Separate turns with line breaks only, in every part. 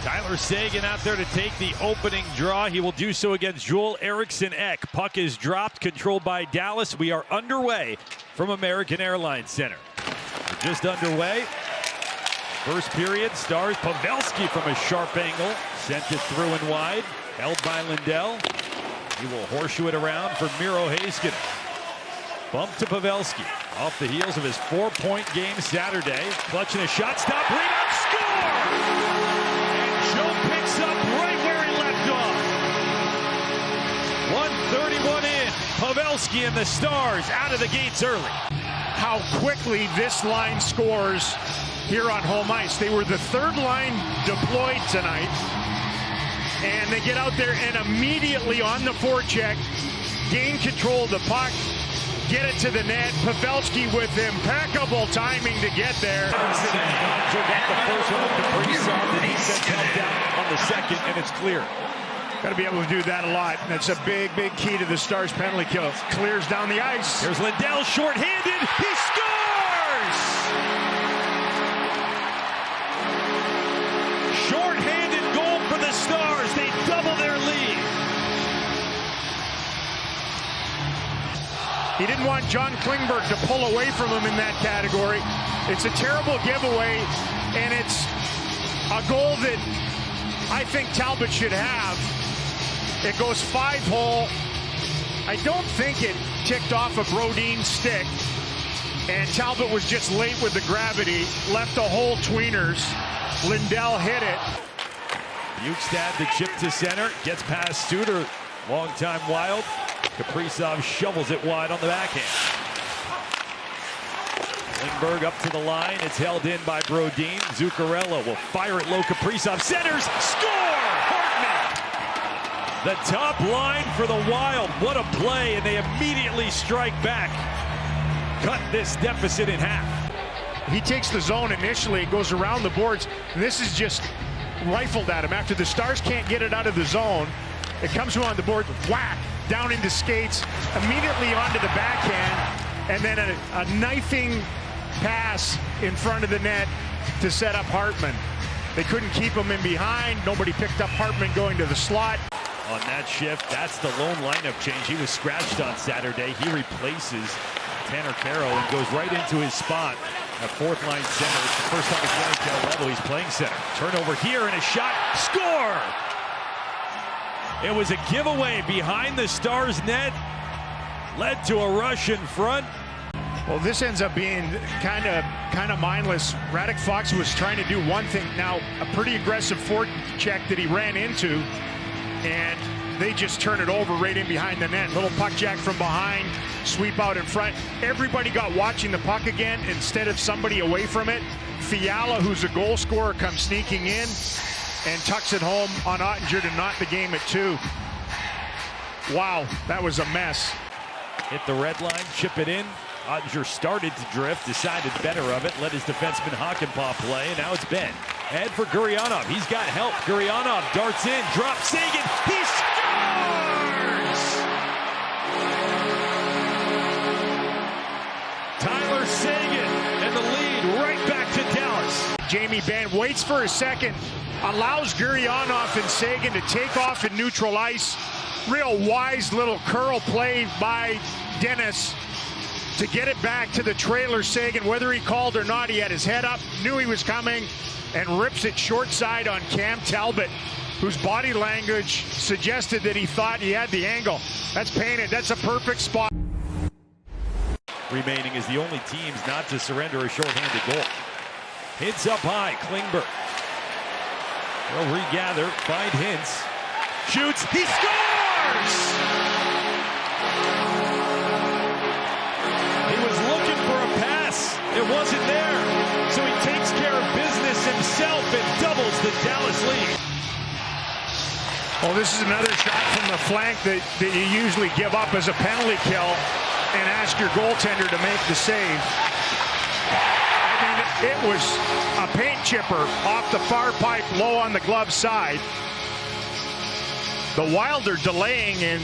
Tyler Seguin out there to take the opening draw. He will do so against Joel Eriksson Ek. Puck is dropped, controlled by Dallas. We are underway from American Airlines Center. We're just underway. First period, Stars. Pavelski from a sharp angle. Sent it through and wide. Held by Lindell. He will horseshoe it around for Miro Heiskanen. Bump to Pavelski. Off the heels of his 4-point game Saturday. Clutching a shot, stop, rebound, score! Joe picks up right where he left off. 1:31 in. Pavelski and the Stars out of the gates early.
How quickly this line scores here on home ice. They were the third line deployed tonight. And they get out there and immediately on the forecheck, gain control of the puck, get it to the net. Pavelski with impeccable timing to get there.
Got the first one with the pre-sub. The defense held down on the second, and it's clear.
Got to be able to do that a lot. That's a big, big key to the Stars' penalty kill. Clears down the ice.
Here's Lindell, shorthanded. He scores! Shorthanded goal for the Stars. They double their lead.
He didn't want John Klingberg to pull away from him in that category. It's a terrible giveaway, and it's a goal that I think Talbot should have. It goes 5-hole. I don't think it ticked off of Brodin's stick, and Talbot was just late with the gravity, left a hole tweeners. Lindell hit it.
Bukestad the chip to center, gets past Suter, long time Wild. Kaprizov shovels it wide on the backhand. Klingberg up to the line. It's held in by Brodin. Zuccarello will fire it low. Kaprizov centers. Score! Hartman! The top line for the Wild. What a play, and they immediately strike back. Cut this deficit in half.
He takes the zone initially, goes around the boards. This is just rifled at him. After the Stars can't get it out of the zone, it comes from on the board, whack, down into skates, immediately onto the backhand, and then a knifing pass in front of the net to set up Hartman. They couldn't keep him in behind. Nobody picked up Hartman going to the slot.
On that shift, that's the lone lineup change. He was scratched on Saturday. He replaces Tanner Caro and goes right into his spot at fourth line center. It's the first time at the NHL level he's playing center. Turnover here and a shot. Score! It was a giveaway behind the Stars net. Led to a rush in front.
Well, this ends up being kind of mindless. Radek Fox was trying to do one thing. Now, a pretty aggressive forecheck that he ran into, and they just turn it over right in behind the net. Little puck jack from behind, sweep out in front. Everybody got watching the puck again instead of somebody away from it. Fiala, who's a goal scorer, comes sneaking in and tucks it home on Ottinger to knot the game at 2. Wow, that was a mess.
Hit the red line, chip it in. Ottinger started to drift, decided better of it, let his defenseman Hakanpää play, and now it's Ben. Head for Gurianov, he's got help. Gurianov darts in, drops Seguin, he scores! Tyler Seguin and the lead right back to Dallas.
Jamie Benn waits for a second, allows Gurianov and Seguin to take off in neutral ice. Real wise little curl play by Dennis to get it back to the trailer. Seguin, whether he called or not, he had his head up, knew he was coming, and rips it short side on Cam Talbot, whose body language suggested that he thought he had the angle. That's painted. That's a perfect spot.
Remaining is the only teams not to surrender a shorthanded goal. Hintz up high, Klingberg. They'll regather, find Hintz. Shoots, he scores! He was looking for a pass. It wasn't there. So he takes care of business himself and doubles the Dallas lead.
Well, this is another shot from the flank that you usually give up as a penalty kill and ask your goaltender to make the save. I mean, it was a paint chipper off the far pipe low on the glove side. The Wild are delaying and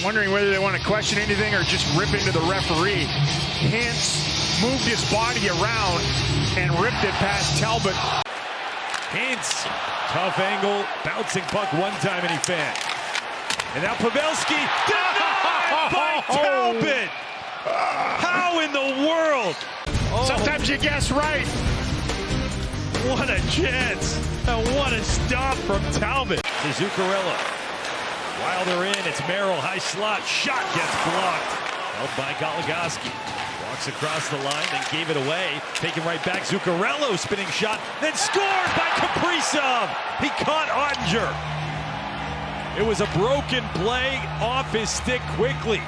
wondering whether they want to question anything or just rip into the referee. Hintz moved his body around and ripped it past Talbot.
Hintz, tough angle, bouncing puck one time and he fanned. And now Pavelski, denied by Talbot! How in the world? Oh,
Sometimes you guess right.
what a chance. And what a stop from Talbot. To Zuccarello. While they're in, it's Merrill, high slot, shot gets blocked. Held by Goligoski. Walks across the line, then gave it away. Taken right back, Zuccarello, spinning shot, then scored by Kaprizov. He caught Ottinger. It was a broken play off his stick quickly.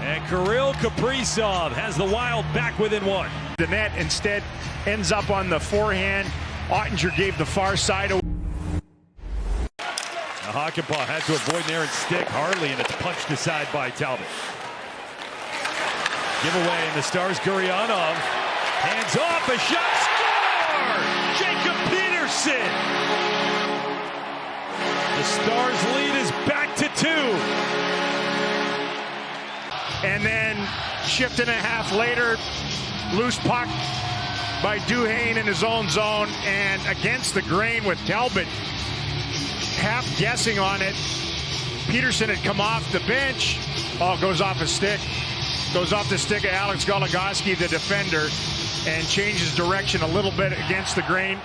And Kirill Kaprizov has the Wild back within one.
The net instead ends up on the forehand. Ottinger gave the far side away.
Hakanpää had to avoid an errant stick. Hardly, and it's punched aside by Talbot. Giveaway, and the Stars' Gurianov. Hands off, a shot, score! Jacob Peterson! The Stars' lead is back to 2.
And then shift and a half later, loose puck by Duhaime in his own zone and against the grain with Talbot half guessing on it. Peterson had come off the bench. Oh, goes off his stick. Goes off the stick of Alex Goligoski, the defender, and changes direction a little bit against the grain.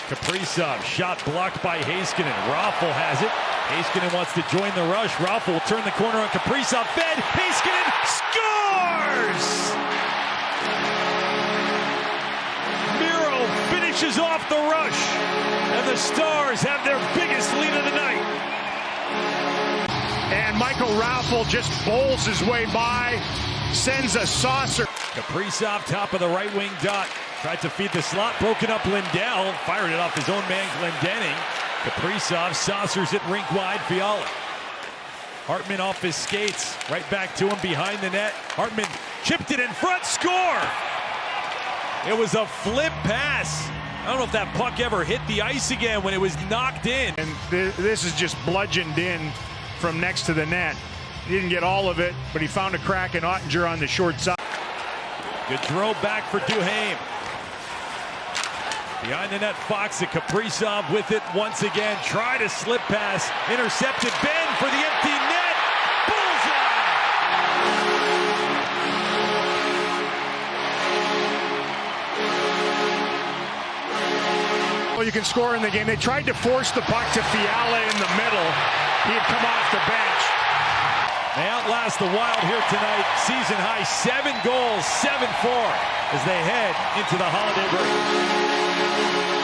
Kaprizov, shot blocked by Heiskanen. Raffl has it. Heiskanen wants to join the rush. Raffl will turn the corner on Kaprizov. Fed. Heiskanen scores! Miro finishes off the rush. And the Stars have their biggest lead of the night.
And Michael Raffl just bowls his way by, sends a saucer.
Kaprizov, top of the right wing dot. Tried to feed the slot, broken up Lindell. Fired it off his own man, Glendening. Kaprizov saucers it rink wide, Fiala. Hartman off his skates, right back to him behind the net. Hartman chipped it in front, score! It was a flip pass. I don't know if that puck ever hit the ice again when it was knocked in.
And this is just bludgeoned in from next to the net. He didn't get all of it, but he found a crack in Ottinger on the short side.
Good throw back for Duhaime. Behind the net, Fox and Kaprizov with it once again. Try to slip pass, intercepted. Ben for the empty net. Bullseye!
Well, you can score in the game. They tried to force the puck to Fiala in the middle. He had come off the bench.
They outlast the Wild here tonight. Season high 7 goals, 7-4 as they head into the holiday break.